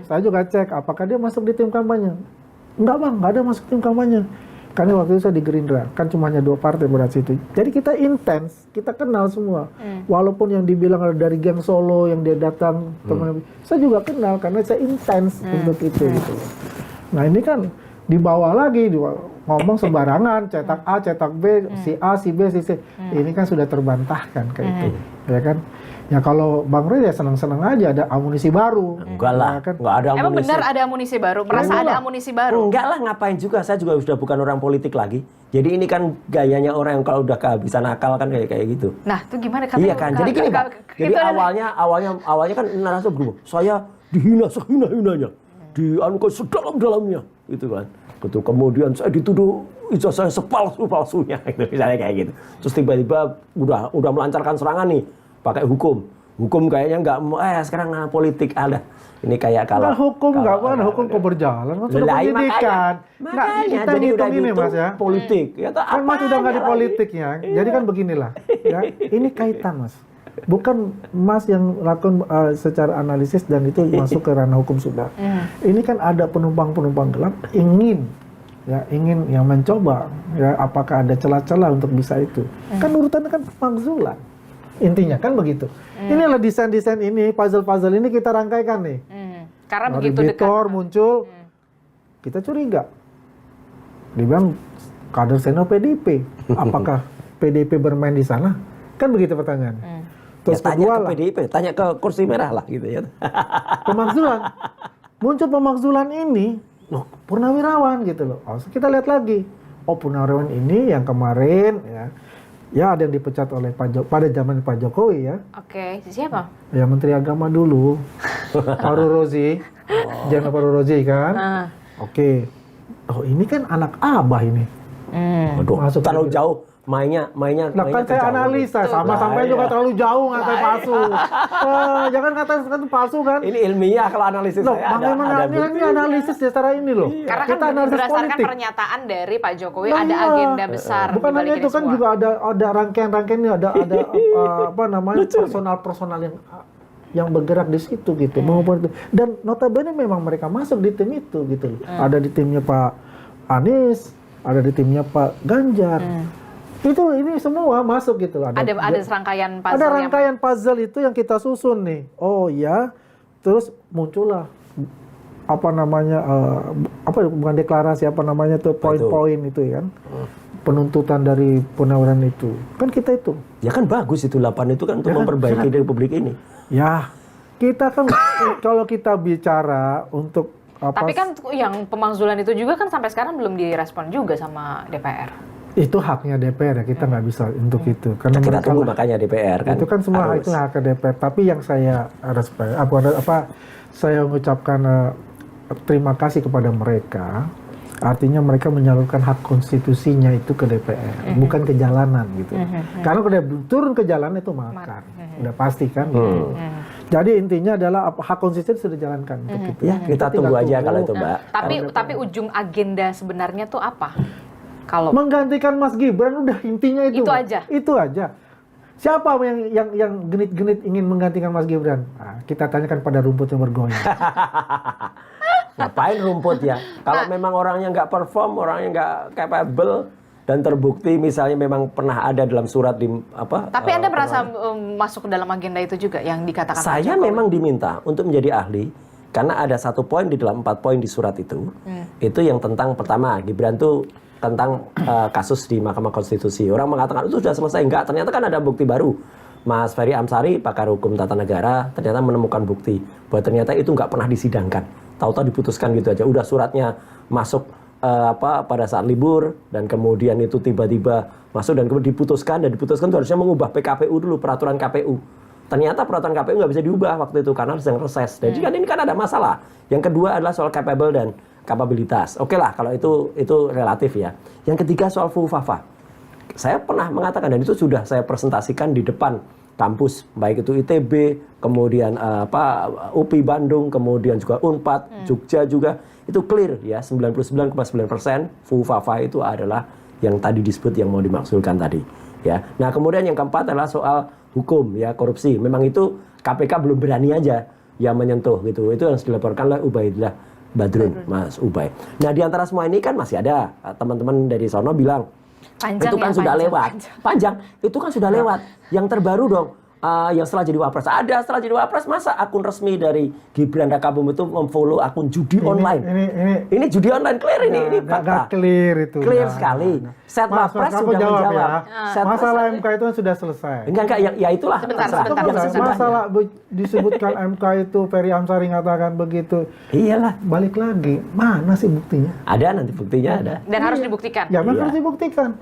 saya juga cek apakah dia masuk di tim kampanye. Enggak bang, nggak ada masuk tim kampanye. Karena waktu itu saya di Gerindra, kan cuma hanya 2 partai pada situ. Jadi kita intens, kita kenal semua. Walaupun yang dibilang ada dari geng Solo yang dia datang, teman, saya juga kenal karena saya intens untuk itu. Gitu. Nah ini kan dibawa lagi, ngomong sembarangan, cetak A, cetak B, si A, si B, si C. Ini kan sudah terbantahkan kayak itu, ya kan? Ya kalau Bang Roy ya senang-senang aja ada amunisi baru. Enggak lah, Ya kan? enggak ada amunisi. Emang benar ada amunisi baru? Merasa ada amunisi baru? Enggak lah, ngapain juga. Saya juga sudah bukan orang politik lagi. Jadi ini kan gayanya orang yang kalau udah kehabisan akal kan kayak gitu. Nah, itu gimana katanya? Iya kan. Jadi gini, Pak. Jadi awalnya kan narasi begini. Saya dihina sehina-hinanya, dianukan sedalam-dalamnya, gitu kan. Betul. Kemudian saya dituduh ijazah saya sepalsu-palsunya, gitu, misalnya kayak gitu. Terus tiba-tiba udah melancarkan serangan nih. Pakai hukum kayaknya nggak mau sekarang politik ada ini kayak kalau hukum kok berjalan kan sudah penyidikan. Makanya Kita jadi udah ini gitu Mas ya politik ya kan Mas udah nggak di politiknya. Jadi kan beginilah ya, ini kaitan Mas, bukan Mas yang lakukan secara analisis dan itu masuk ke ranah hukum sudah. Ini kan ada penumpang gelap ingin yang mencoba ya, apakah ada celah-celah untuk bisa itu. Kan urutannya kan pemakzulan. Intinya kan begitu. Inilah desain-desain ini, puzzle-puzzle ini kita rangkaikan nih. Karena Dari begitu dekat. Victor muncul, kita curiga. Dibilang kader senior PDIP. Apakah PDIP bermain di sana? Kan begitu pertanyaannya. Terus ya, tanya kedua ke lah, PDIP, tanya ke kursi merah lah gitu ya. pemakzulan. Muncul pemakzulan ini, loh Purnawirawan gitu loh. Kita lihat lagi. Oh Purnawirawan ini yang kemarin ya ada yang dipecat oleh pada zaman Pak Jokowi ya. Oke, siapa? Ya Menteri Agama dulu, Faru Rozi, Jenderal Faru Rozi kan. Oke. Oh ini kan anak Abah ini. Waduh, Masuk terlalu ke- jauh mainnya Lah kan saya kejauhan. analisa, sampai juga terlalu jauh ngatain palsu. Jangan ngatain kan palsu kan. Ini ilmiah kalau analisis Loh, saya ada ini analisis secara ini loh. Karena kan Kita analisis berdasarkan politik. pernyataan dari Pak Jokowi Nah, ada iya. agenda besar. Bukan di balik hanya ini itu kan semua. juga ada rangkaian ini ada apa namanya personal yang bergerak di situ gitu. Maupun itu. Dan notabene memang mereka masuk di tim itu gitu loh. Ada di timnya Pak Anies, ada di timnya Pak Ganjar. Ini semua masuk gitu loh. Ada serangkaian puzzle. Ada rangkaian puzzle itu yang kita susun nih. Oh ya, terus muncullah apa namanya bukan deklarasi apa namanya tuh poin-poin itu ya kan. Penuntutan dari Purnawirawan itu. Kan kita itu. Ya kan bagus itu 8 itu kan untuk memperbaiki di Republik ini. Ya, kita kan kalau kita bicara untuk Tapi kan yang pemakzulan itu juga kan sampai sekarang belum direspon juga sama DPR. itu haknya DPR ya, kita nggak bisa untuk itu. Karena Kita mereka tunggu makanya DPR kan. itu kan semua harus. itu hak DPR. Tapi yang saya respect, saya mengucapkan terima kasih kepada mereka. Artinya mereka menyalurkan hak konstitusinya itu ke DPR, bukan ke jalanan gitu. Karena kalau turun ke jalan itu makar, udah pasti kan. Jadi intinya adalah hak konstitusi sudah dijalankan untuk itu. Ya, kita tunggu aja kalau itu, Mbak. Tapi ujung agenda sebenarnya tuh apa? Kalau Menggantikan Mas Gibran udah intinya itu. Itu Mbak. aja? Itu aja. Siapa yang genit-genit ingin menggantikan Mas Gibran? Nah, kita tanyakan pada rumput yang bergoyang. Ngapain rumput ya? Kalau memang orangnya nggak perform, orangnya nggak capable dan terbukti misalnya memang pernah ada dalam surat di apa? Tapi Anda merasa masuk ke dalam agenda itu juga yang dikatakan Pak Saya Jokowi? memang diminta untuk menjadi ahli karena ada 1 poin di dalam 4 poin di surat itu. Itu yang tentang pertama Gibran tuh tentang kasus di Mahkamah Konstitusi. Orang mengatakan itu sudah selesai. Enggak, ternyata kan ada bukti baru. Mas Ferry Amsari, pakar hukum tata negara, ternyata menemukan bukti bahwa ternyata itu nggak pernah disidangkan. Tahu-tahu diputuskan gitu aja. Udah suratnya masuk pada saat libur dan kemudian itu tiba-tiba masuk dan kemudian diputuskan itu harusnya mengubah PKPU dulu, peraturan KPU. Ternyata peraturan KPU nggak bisa diubah waktu itu karena sedang reses. Jadi kan ini kan ada masalah. Yang kedua adalah soal capable dan kapabilitas. Oke lah kalau itu relatif ya. Yang ketiga soal FUFAFA. Saya pernah mengatakan dan itu sudah saya presentasikan di depan kampus, baik itu ITB, kemudian UPI Bandung, kemudian juga Unpad, Jogja juga. Itu clear ya, 99,9% FUFAFA itu adalah yang tadi disebut yang mau dimaksudkan tadi ya. Nah kemudian yang keempat adalah soal hukum ya, korupsi. Memang itu KPK belum berani aja ya menyentuh gitu. Itu yang dilaporkan oleh Ubaidillah Badrun, Mas Ubay. Nah di antara semua ini kan masih ada teman-teman dari sono bilang Panjang itu kan ya, sudah panjang, lewat. Panjang. Itu kan sudah lewat. Yang terbaru dong. Yang setelah jadi wapres setelah jadi wapres masa akun resmi dari Gibran Rakabum itu memfollow akun judi online. Ini judi online clear ini fakta. Clear itu. Clear sekali. Set wapres sudah menjawab. Ya. Masalah MK itu sudah selesai. Enggak ya itulah. Sebentar. Masalah disebutkan MK itu Ferry Amsari ngatakan begitu. Iyalah. Balik lagi, mana sih buktinya? Ada nanti buktinya ada. Dan harus dibuktikan. Ya memang harus dibuktikan.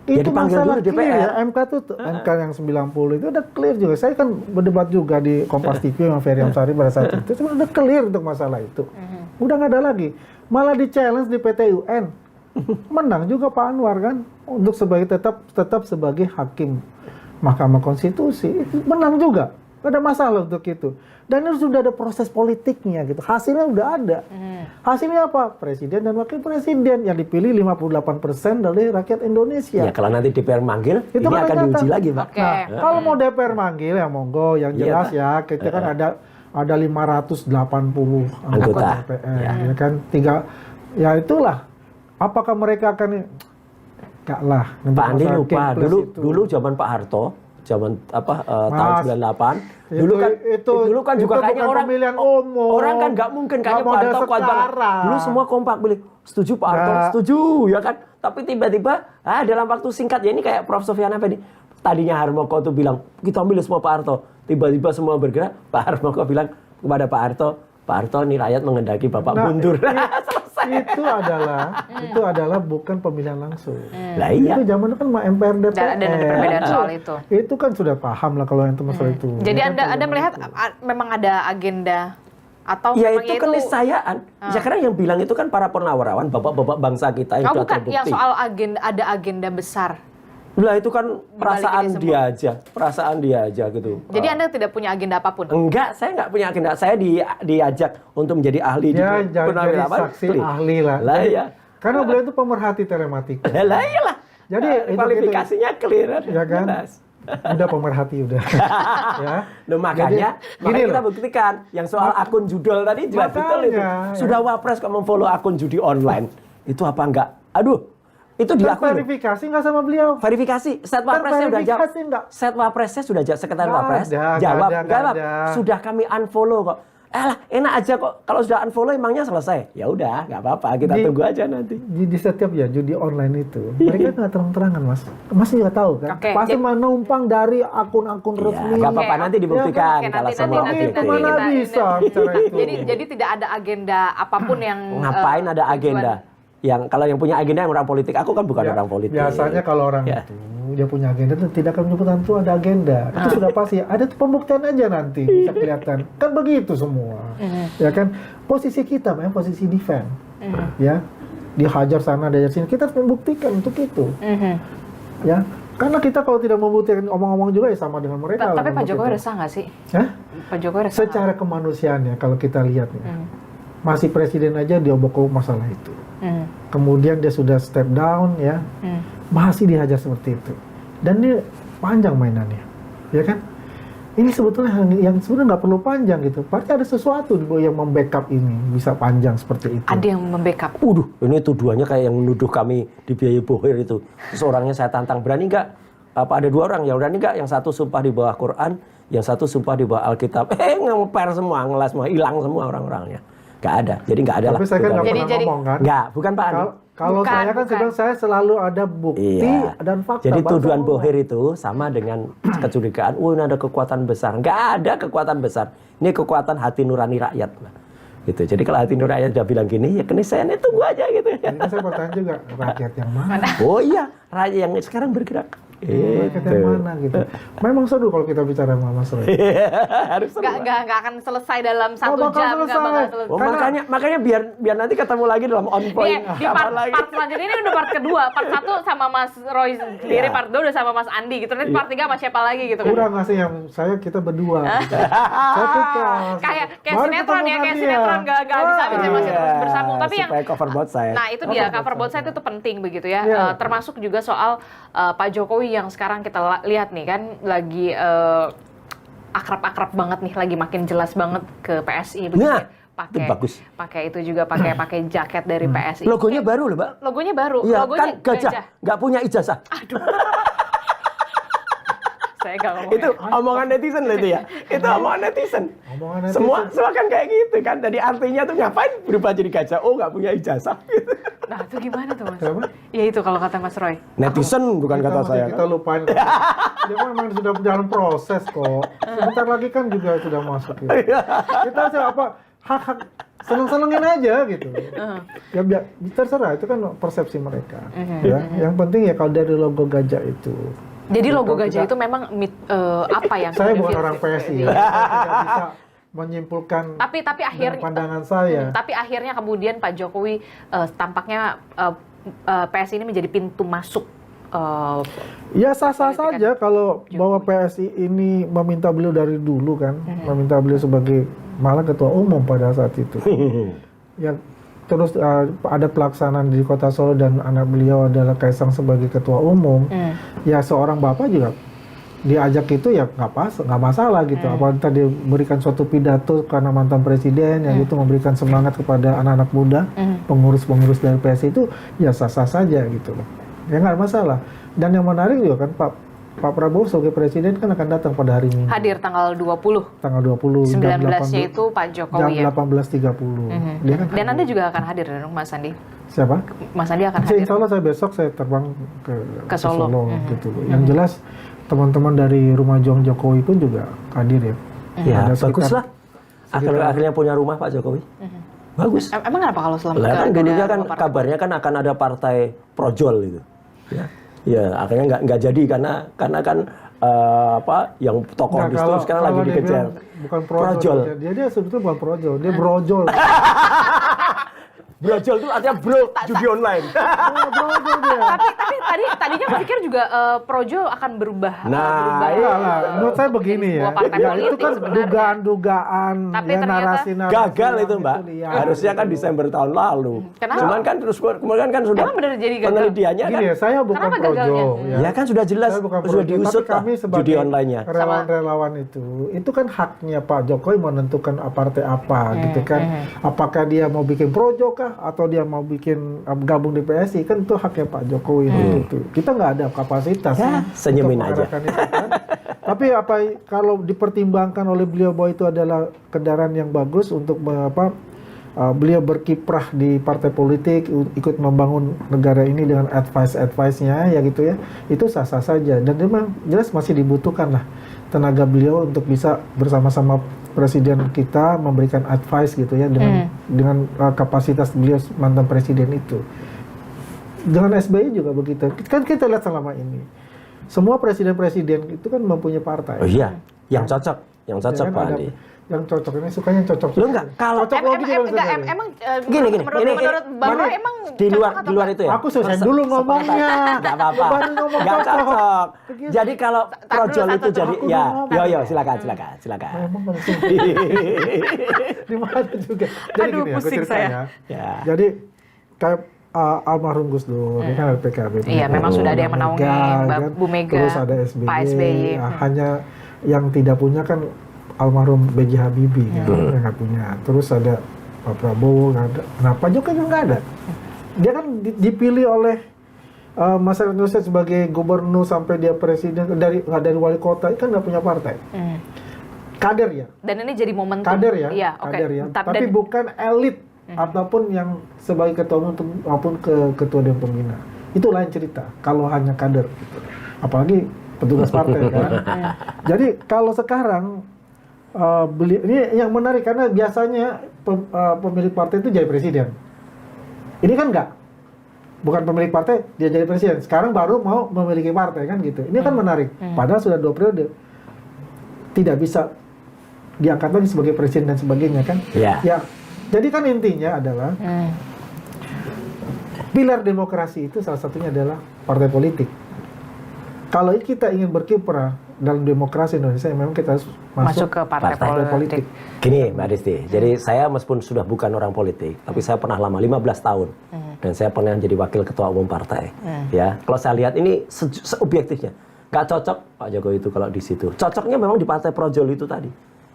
Ya, Itu dipanggil masalah dulu DPR. clear ya, MK tuh MK yang 90 itu udah clear juga. Saya kan berdebat juga di Kompas TV sama Ferry Amsari pada saat itu. Cuma udah clear untuk masalah itu. Udah nggak ada lagi. Malah di challenge di PT UN. Menang juga Pak Anwar kan untuk tetap sebagai hakim Mahkamah Konstitusi. Itu menang juga. Gak ada masalah untuk itu. Dan itu sudah ada proses politiknya gitu. Hasilnya udah ada. Hasilnya apa? Presiden dan wakil presiden yang dipilih 58% dari rakyat Indonesia. Ya kalau nanti DPR manggil Itu ini kan akan diuji kelihatan. lagi, Pak. Oke. Nah, kalau mau DPR manggil ya monggo, yang Iya, jelas Pak. ya kita kan ada 580 anggota Anggota. DPR, Ya. ya kan ya itulah. Apakah mereka akan enggak lah. Pak Andi masalah lupa King Plus itu. dulu zaman Pak Harto, zaman tahun 98 Itu- dulu kan juga itu kayaknya bukan orang pemilihan umum. orang kan nggak mungkin kayaknya Nggak Pak Harto model kuat banget. sekarang. Dulu semua kompak pilih setuju Pak Harto, Nggak. setuju ya kan. Tapi tiba-tiba dalam waktu singkat ya ini kayak Prof Sofian Effendi. Tadinya Harmoko tuh bilang kita ambil semua Pak Harto. Tiba-tiba semua bergerak. Pak Harmoko bilang kepada Pak Harto nih rakyat menghendaki Bapak mundur. Selesai. Itu adalah bukan pemilihan langsung. Lah iya. Itu zaman itu kan MPR DPR. Dan ada perbedaan soal itu. Itu kan sudah paham lah kalau yang masalah itu. Jadi Ya kan, Anda kalau melihat itu. memang ada agenda atau Ya memang itu keniscayaan. Sekarang yang bilang itu kan para purnawirawan, bapak-bapak bangsa kita yang Oh, sudah bukan terbukti. yang soal ada agenda besar. Lah itu kan perasaan ini dia aja gitu. Jadi Anda tidak punya agenda apapun. Enggak, saya nggak punya agenda. Saya diajak untuk menjadi ahli Ya, di jadi purnawirawan. saksi ahli lah. Lah iya. Karena beliau itu pemerhati telematika. Lah iyalah. Jadi itu- kualifikasinya clear. Ya kan? Jelas. Udah pemerhati udah. Ya. Loh, makanya gini kita loh. buktikan yang soal akun judol tadi jelas betul itu. Makanya, Sudah wapres kok memfollow akun judi online. Itu apa enggak? Aduh, itu Kan diakui. verifikasi nggak sama beliau? Verifikasi, set wapresnya udah jawab. verifikasi enggak? Set wapresnya sudah jawab, sekretaris Nggak wapres ada, jawab, nggak jawab. ada. Sudah kami unfollow kok. Lah, enak aja kok. Kalau sudah unfollow emangnya selesai. Ya udah, nggak apa-apa. Kita tunggu aja nanti. Di setiap ya judi online itu mereka nggak terang-terangan mas. Mas juga tahu kan? Oke, Pasti jadi- menumpang dari akun-akun Ya, resmi. nggak apa-apa Oke. nanti dibuktikan Oke, kalau nanti- semua nanti- objektif. Mana kita- bisa bicara itu? Jadi tidak ada agenda apapun yang Ngapain ada tujuan- agenda? Yang kalau yang punya agenda yang orang politik, aku kan bukan Ya, orang politik. biasanya kalau orang Ya. itu dia punya agenda itu tidak akan menyebutkan itu ada agenda. Itu sudah pasti. Ada tuh pembuktian aja nanti bisa kelihatan. Kan begitu semua. Ya kan? Posisi kita, memang posisi defend. Ya. Dihajar sana, dihajar sini. Kita harus membuktikan untuk itu. Ya. Karena kita kalau tidak membuktikan omong-omong juga ya sama dengan mereka. lah Tapi Pak ngomong Jokowi itu. resah nggak sih? Hah? Pak Jokowi resah. Secara kemanusiaannya kalau kita lihat ya, masih presiden aja diobok-obok masalah itu. Kemudian dia sudah step down ya, masih dihajar seperti itu. Dan dia panjang mainannya, ya kan? Ini sebetulnya yang sebenarnya nggak perlu panjang gitu. Pasti ada sesuatu yang membackup ini bisa panjang seperti itu. Ada yang membackup. Ini tuduhannya kayak yang menuduh kami dibiayai bohir itu. Terus orangnya saya tantang, berani nggak? Apa ada dua orang, ya berani nggak? Yang satu sumpah di bawah Quran, yang satu sumpah di bawah Alkitab. Ngeper semua, ngelas semua, hilang semua orang-orangnya. Nggak ada, jadi nggak ada lah. Tapi saya kan nggak Jadi- pernah ngomong kan. Nggak, bukan Pak Andi. Kalau Bukan, saya kan bukan. sebenarnya saya selalu ada bukti Iya. dan fakta. Jadi baru tuduhan saya ngomong. bohir itu sama dengan kecurigaan, ini ada kekuatan besar. Nggak ada kekuatan besar. Ini kekuatan hati nurani rakyat. Gitu. Jadi kalau hati nurani udah bilang gini, ya keniscayaannya tunggu aja gitu. Ini saya bertanya juga, rakyat yang mana? Oh iya, rakyat yang sekarang bergerak. Rakyat yang mana gitu. Memang seru kalau kita bicara sama Mas Roy. Harus seru. Nggak akan selesai dalam 1 bakal jam, nggak selesai. bakal selesai. Oh, makanya biar nanti ketemu lagi dalam on point. Di part selanjutnya ini udah part kedua, part 1 sama Mas Roy sendiri, Iya. part 2 udah sama Mas Andi gitu. Nanti part 3 sama siapa lagi gitu kan. Kurang ngasih yang kita berdua. Gitu. Saya tukar. Kayak Baru sinetron ya, ketemu kayak dia. sinetron gak bisa masih terus bersambung. Tapi yang supaya cover both side. nah itu dia cover both side itu penting begitu ya. Iya. Termasuk juga soal Pak Jokowi yang sekarang kita lihat nih kan lagi akrab-akrab banget nih, lagi makin jelas banget ke PSI begitu. Nah, Pakai itu bagus. pakai itu juga pakai jaket dari PSI. Logonya baru loh, Mbak. Logonya baru. Iya, Logonya kan gajah, nggak punya ijazah. Saya nggak ngomong. Itu omongan netizen loh itu ya. Itu omongan netizen. Omongan netizen. Semua kan kayak gitu kan. Jadi artinya tuh ngapain berubah jadi gajah? Oh, nggak punya ijazah. Gitu. Nah itu gimana tuh Mas? Kenapa? Ya itu kalau kata Mas Roy. Netizen bukan kata saya. Kita Kan? lupain. Dia memang sudah dalam proses kok. Sebentar lagi kan juga sudah masuk. Gitu. Kita hak-hak seneng-senengin aja gitu. Ya terserah, itu kan persepsi mereka. Ya, yang penting ya kalau dari logo gajah itu. Jadi logo gajah itu memang apa yang Saya bukan kemudian orang PSI ya. Saya tidak bisa menyimpulkan tapi dengan pandangan saya. tapi akhirnya kemudian Pak Jokowi tampaknya PSI ini menjadi pintu masuk. Ya sah-sah politik saja kalau bahwa PSI ini meminta beliau dari dulu kan, meminta beliau sebagai malah ketua umum pada saat itu. Ya terus ada pelaksanaan di Kota Solo dan anak beliau adalah Kaisang sebagai ketua umum. Ya seorang bapak juga diajak itu ya nggak masalah gitu. Apalagi tadi berikan suatu pidato karena mantan presiden yang itu memberikan semangat kepada anak-anak muda, pengurus-pengurus dari PSI itu ya sah-sah saja gitu loh. Ya nggak masalah. Dan yang menarik juga kan Pak Prabowo sebagai presiden kan akan datang pada hari Minggu. Hadir tanggal 20. Tanggal 20. 19-nya itu Pak Jokowi jam 18.30. Dia kan Dan Anda juga akan hadir dong Mas Andi. siapa? Mas Andi akan hadir. Insya Allah saya besok saya terbang ke Solo. gitu. Yang jelas teman-teman dari rumah Juang Jokowi pun juga hadir ya. Ya, Ada sekitar- bagus lah. Akhirnya punya rumah Pak Jokowi. Bagus. Emang kenapa kalau selama Lah kan nggak dulunya ada kan partai? kabarnya kan akan ada partai projol gitu. Ya akhirnya nggak jadi karena kan yang tokoh Nah, di situ sekarang lagi dia dikejar. bilang bukan projol. Dia sebetulnya bukan projol, dia brojol. Brojol itu artinya bro judi online. Brojol dia. tapi tadinya aku pikir juga Projo akan berubah. Nah, berubah Enggak lah, menurut saya begini ya. sebuah partai Ya, itu politik kan sebenarnya. dugaan-dugaan Tapi ya, ternyata narasi-narasi Gagal yang itu Mbak. liar. Harusnya kan Desember tahun lalu. Kenapa? Cuman kan terus kemudian kan sudah Emang benar jadi gagal? penelitiannya kan. Gini ya, saya bukan Kenapa projo. gagalnya? Ya kan sudah jelas Saya bukan sudah projo, diusut tapi kami lah sebagai judi online-nya. relawan-relawan itu kan haknya Pak Jokowi menentukan partai apa gitu kan. Apakah dia mau bikin projo kah atau dia mau bikin gabung di PSI, kan itu haknya Pak Jokowi itu. Kita nggak ada kapasitas Ya, senyumin untuk aja. mengarahkan itu, kan. Tapi kalau dipertimbangkan oleh beliau bahwa itu adalah kendaraan yang bagus untuk beliau berkiprah di partai politik, ikut membangun negara ini dengan advice-nya ya gitu ya, itu sah-sah saja. Dan memang jelas masih dibutuhkan lah tenaga beliau untuk bisa bersama-sama presiden kita memberikan advice gitu ya dengan kapasitas beliau mantan presiden itu. Dengan SBY juga begitu. Kan kita lihat selama ini semua presiden-presiden itu kan mempunyai partai. Oh iya, yang cocok Ya Pak kan, ada Andi. yang cocok, ini sukanya cocok. Lu enggak kalau Cocok logi juga maksudnya. Emang gini menurut Bang Roy emang di luar itu ya. Aku selesai dulu ngomongnya. Enggak apa-apa. Baru ngomong Enggak cocok. Begitu. Jadi kalau projol dulu, itu jadi aku ya, udah ngomong. yo silakan. Emang langsung di mana juga. Jadi Aduh, gini ya, aku pusing cerita saya. Ya. Jadi kayak almarhum Gus Dur, dia kan ada PKB. Iya, memang sudah ada yang menaungi, Mega, Bu Mega, terus ada SBY. Pak SBY. Hanya yang tidak punya kan almarhum B.J. Habibie kan, yang nggak punya. Terus ada Pak Prabowo, nggak ada. Nah, Pak Jokowi kan nggak ada. Dia kan dipilih oleh masyarakat Indonesia sebagai gubernur sampai dia presiden dari wali kota, kan nggak punya partai. Kader ya. Dan ini jadi momentum. Kader ya, Iya, oke. kader ya. Tapi Tapi bukan elit ataupun yang sebagai ketua umum maupun ketua dewan pembina. Itu lain cerita. Kalau hanya kader, gitu. Apalagi petugas partai kan. Jadi kalau sekarang ini yang menarik karena biasanya pemilik partai itu jadi presiden. Ini kan enggak. Bukan pemilik partai, dia jadi presiden. Sekarang baru mau memiliki partai kan gitu. Ini kan menarik. Padahal sudah 2 periode. Tidak bisa diangkat lagi sebagai presiden dan sebagainya kan. Iya. Ya. Jadi kan intinya adalah pilar demokrasi itu salah satunya adalah partai politik. Kalau kita ingin berkiprah dalam demokrasi Indonesia, memang kita harus Masuk ke partai politik. Gini Mbak Disti, jadi saya meskipun sudah bukan orang politik, tapi saya pernah lama 15 tahun dan saya pernah jadi wakil ketua umum partai. Ya, kalau saya lihat ini seobjektifnya nggak cocok Pak Jokowi itu kalau di situ. Cocoknya memang di partai Projol itu tadi.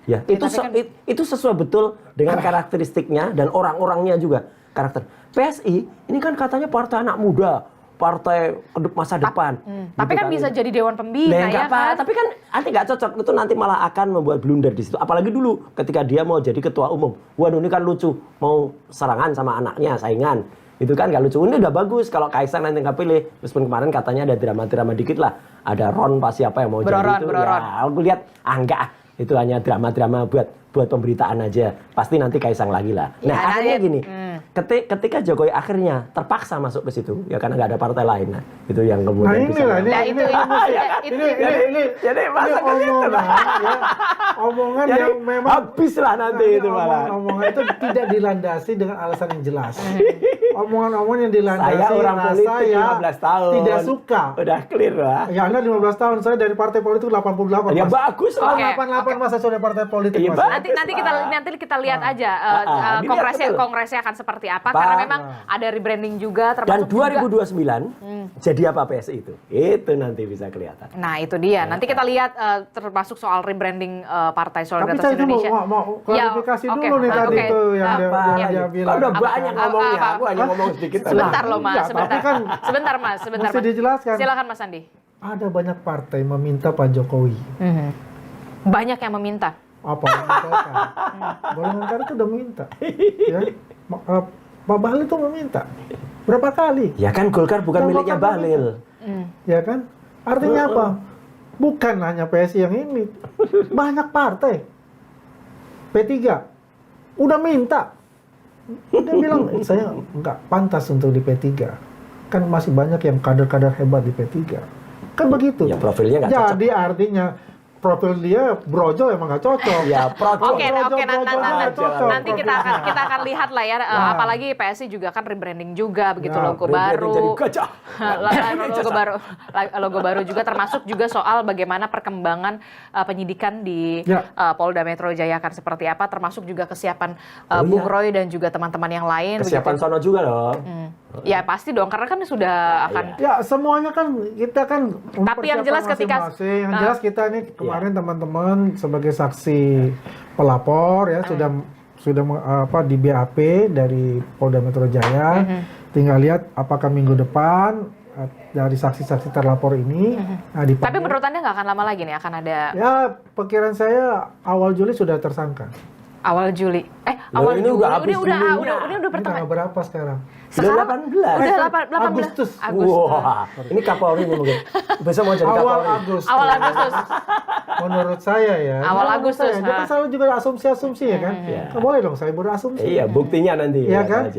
Ya, itu sesuai betul dengan karakteristiknya dan orang-orangnya juga karakter. PSI ini kan katanya partai anak muda, partai masa depan. Tapi gitu kan bisa jadi dewan pembina ya kan? Tapi kan nanti nggak cocok, itu nanti malah akan membuat blunder di situ. Apalagi dulu ketika dia mau jadi ketua umum, waduh ini kan lucu, mau serangan sama anaknya, saingan. Itu kan nggak lucu. Ini udah bagus kalau Kaisang nanti nggak pilih. Meskipun kemarin katanya ada drama-drama dikit lah. Ada Ron pas siapa yang mau jadi itu. Ya, aku lihat enggak. Itu hanya drama-drama buat pemberitaan aja. Pasti nanti Kaisang lagi lah. Nah, akhirnya gini. Ketika Jokowi akhirnya terpaksa masuk ke situ, ya karena nggak ada partai lain. Nah, itu yang kemudian jadi omongan jadi, yang memang habis lah nanti itu malah. Omongan itu tidak dilandasi dengan alasan yang jelas. Omongan-omongan yang dilandasi Saya orang politik saya 15 tahun. tidak suka. Udah clear lah. Ya Anda 15 tahun, saya dari partai politik 88. Ya bagus lah. 88 masa sudah partai politik Iya, Mas. Nanti kita lihat aja kongresnya akan seperti apa karena memang ada rebranding juga dan termasuk 2029 jadi apa PSI itu nanti bisa kelihatan. Nah itu dia. Nanti kita lihat termasuk soal rebranding Partai Solidaritas Tapi saya Indonesia. mau klarifikasi dulu nih tadi itu yang dia bilang. Udah banyak ngomongnya, aku hanya ngomong sedikit. Sebentar loh Mas, Tapi kan sebentar Mas. mesti dijelaskan. Silakan Mas Andi. Ada banyak partai meminta Pak Jokowi. Banyak yang meminta. Apa? Golongan karya itu udah minta. Ya. Pak Bahlil itu meminta. Berapa kali? Ya kan Golkar bukan miliknya Bahlil. Ya kan? Artinya apa? Bukan hanya PSI yang ini. Banyak partai. P3 udah minta. Dia bilang, saya nggak pantas untuk di P3. Kan masih banyak yang kader-kader hebat di P3. Kan begitu. Ya profilnya nggak cocok. Jadi artinya profil dia brojol emang nggak cocok. Ya brojol. Oke, nanti kita akan lihat lah ya. Apalagi PSI juga kan rebranding juga begitu, logo baru. Logo baru juga termasuk juga soal bagaimana perkembangan penyidikan di Polda Metro Jaya akan seperti apa, termasuk juga kesiapan Bung Roy dan juga teman-teman yang lain. Kesiapan sono juga loh. Ya pasti dong, karena kan sudah akan. Ya semuanya kan kita kan. Tapi yang jelas ketika yang jelas kita nih kemarin teman-teman sebagai saksi pelapor ya sudah di BAP dari Polda Metro Jaya. Tinggal lihat apakah minggu depan dari saksi-saksi terlapor ini. Tapi menurut Anda nggak akan lama lagi nih akan ada? Ya perkiraan saya awal Juli sudah tersangka. Awal Juli. Awal ini Juli. udah habis Udah pertengahan. Berapa sekarang? Sekarang 18. Udah 18 Agustus. Wah, ini Kapolri nih mungkin. Besok mau jadi Kapolri. Awal Agustus. Menurut saya ya. Awal Agustus. Dia kan selalu juga asumsi-asumsi ya kan. Nggak boleh dong saya berasumsi. Iya, buktinya nanti. Iya kan?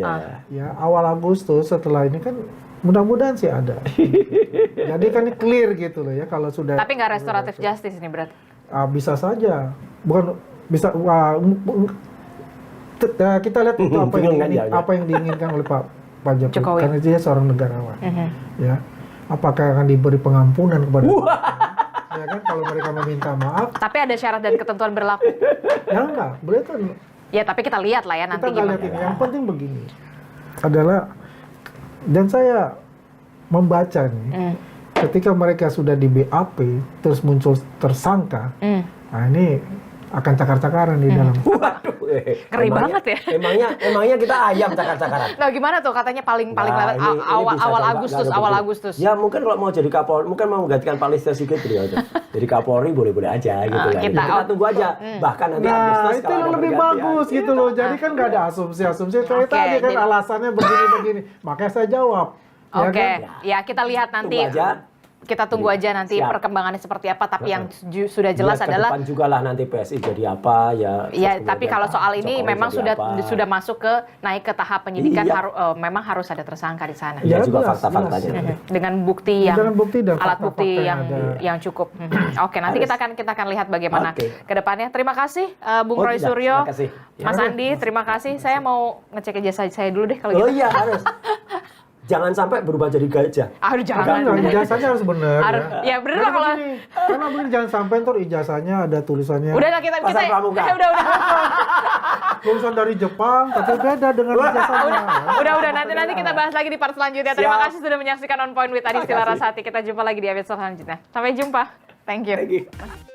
Ya awal Agustus setelah ini kan mudah-mudahan sih ada. Jadi kan ini clear gitu loh ya kalau sudah. Tapi nggak restoratif justice ini berarti? Bisa saja. Bukan bisa. Kita lihat itu apa yang diinginkan oleh Pak Jokowi. Karena dia seorang negarawan. Ya. Apakah akan diberi pengampunan kepada ya kan kalau mereka meminta maaf. Tapi ada syarat dan ketentuan berlaku. Ya enggak, boleh kan. Ya tapi kita lihat lah ya nanti kita gimana. Lihat ini. Yang penting begini adalah dan saya membaca nih ketika mereka sudah di BAP terus muncul tersangka. Nah ini akan cakar-cakaran di dalam. Waduh, ngeri banget ya. Emangnya kita ayam cakar-cakaran. Nah, gimana tuh katanya paling lewat awal Agustus. Ya mungkin kalau mau jadi Kapolri, mungkin mau menggantikan Pak Listio Sigit aja. Jadi Kapolri boleh-boleh aja gitu kan. Kita tunggu aja. Bahkan nanti Agustus itu yang lebih bagus gitu loh. Jadi kan nggak ada asumsi-asumsi kayak tadi kan alasannya begini-begini. Makanya saya jawab. Oke. Ya kita lihat nanti. Tunggu aja. kita tunggu aja nanti Siap. perkembangannya seperti apa. Tapi yang sudah jelas Lihat ke adalah depan juga lah nanti PSI jadi apa ya. ya, terus tapi kemudian kalau Pak soal ini Jokowi memang jadi apa. sudah masuk ke naik ke tahap penyidikan, Iya. Memang harus ada tersangka di sana. Iya Ya, juga jelas, fakta-faktanya. jelas. Dengan bukti yang Dengan bukti dan alat fakta-fakta bukti yang ada. yang cukup. Oke, nanti kita akan lihat bagaimana Oke. ke depannya. Terima kasih Bung Oh, Roy tidak. Suryo, Terima kasih. Ya. Mas Andi, terima kasih. Saya mau ngecek ijazah saya dulu deh kalau Oh gitu. iya harus. Jangan sampai berubah jadi gajah. Aduh, jangan. Enggak, ijazahnya harus benar. Harus, ya bener lah kalau. Karena begini jangan sampai ntar ijazahnya ada tulisannya Udah lah kita Pasar Pramuka. udah. tulisan dari Jepang tapi beda dengan ijazahnya. Udah nanti kita bahas lagi di part selanjutnya. Terima Siap. kasih sudah menyaksikan On Point with Adi Terima kasih. Larasati. Kita jumpa lagi di episode selanjutnya. Sampai jumpa. Thank you. Thank you.